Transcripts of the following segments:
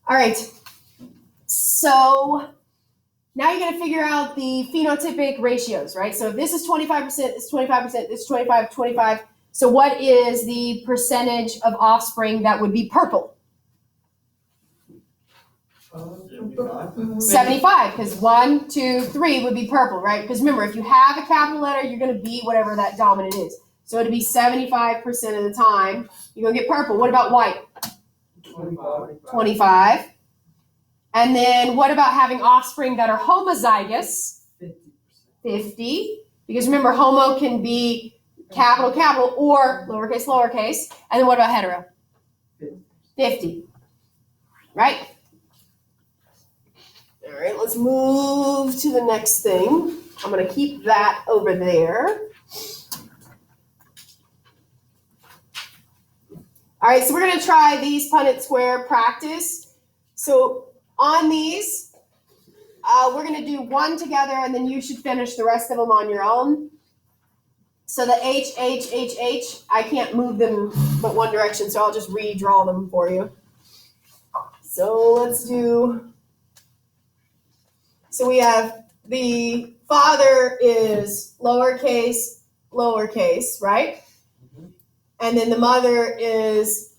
All right. So now you're going to figure out the phenotypic ratios, right? So if this is 25%, this is 25%, this is 25, 25. So what is the percentage of offspring that would be purple? 75, because 1, 2, 3 would be purple, right? Because remember, if you have a capital letter, you're going to be whatever that dominant is. So it'd be 75% of the time you're going to get purple. What about white? 25. And then what about having offspring that are homozygous? 50. Because remember, homo can be capital, capital, or lowercase, lowercase. And then what about hetero? 50. Right? All right, let's move to the next thing. I'm going to keep that over there. All right, so we're going to try these Punnett square practice. So on these, we're going to do one together, and then you should finish the rest of them on your own. So the H, H, H, H, I can't move them but one direction, so I'll just redraw them for you. So let's do... So we have the father is lowercase, lowercase, right? Mm-hmm. And then the mother is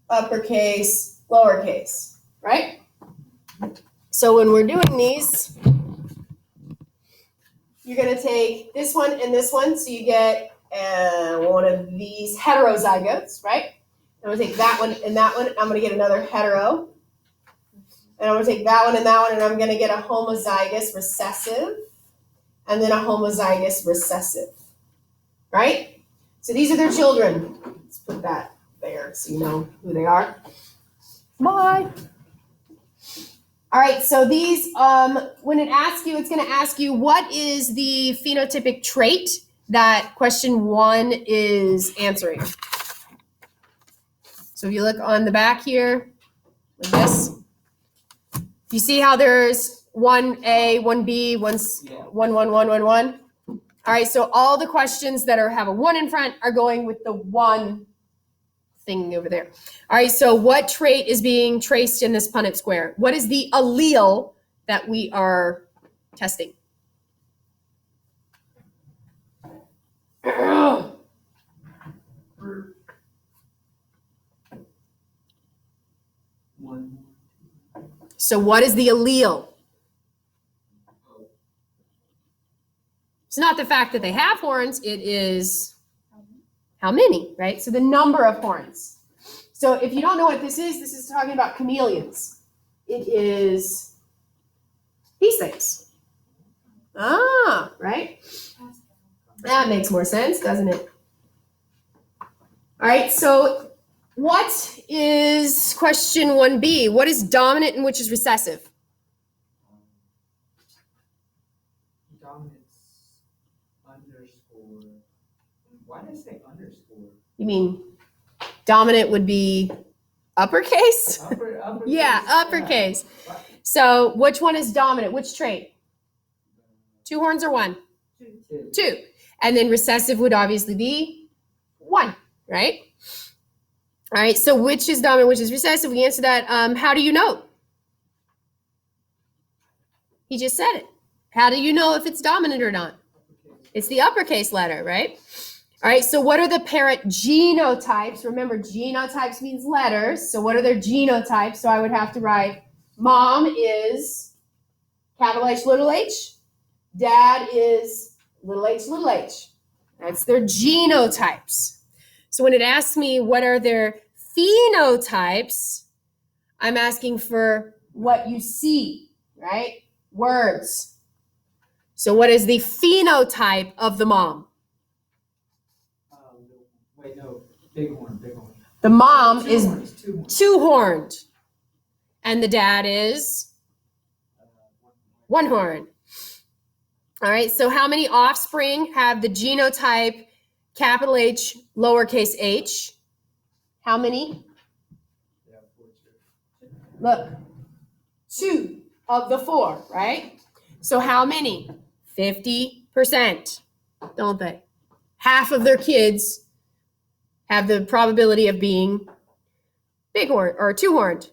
uppercase, lowercase, right? So when we're doing these, you're going to take this one and this one. So you get one of these heterozygotes, right? I'm going to take that one and that one. I'm going to get another hetero. And I'm going to take that one, and I'm going to get a homozygous recessive, and then a homozygous recessive, right? So these are their children. Let's put that there so you know who they are. Bye. All right, so these, when it asks you, it's going to ask you, what is the phenotypic trait that question 1 is answering? So if you look on the back here, like this, you see how there's 1A, 1B, 1, 1, 1, 1, 1, 1? All right, so all the questions that have a 1 in front are going with the 1 thing over there. All right, so what trait is being traced in this Punnett square? What is the allele that we are testing? So what is the allele? It's not the fact that they have horns, it is how many, right? So the number of horns. So if you don't know what this is talking about chameleons. It is these things. Ah, right? That makes more sense, doesn't it? All right, so what is question 1B? What is dominant and which is recessive? Dominance underscore. Why did I say underscore? You mean dominant would be uppercase? Uppercase. Yeah, uppercase. Yeah. So which one is dominant? Which trait? 2 horns or 1? 2. And then recessive would obviously be 1, right? All right, so which is dominant, which is recessive? We answer that. How do you know? He just said it. How do you know if it's dominant or not? It's the uppercase letter, right? All right, so what are the parent genotypes? Remember, genotypes means letters. So what are their genotypes? So I would have to write mom is capital H, little h. Dad is little h, little h. That's their genotypes. So when it asks me what are their phenotypes, I'm asking for what you see, right? Words. So what is the phenotype of the mom? Wait, no, bighorn. The mom is two-horned. And the dad is 1 horn. All right, so how many offspring have the genotype capital H, lowercase h? How many? Look, 2 of the 4, right? So how many? 50%, don't they? Half of their kids have the probability of being bighorn or 2-horned,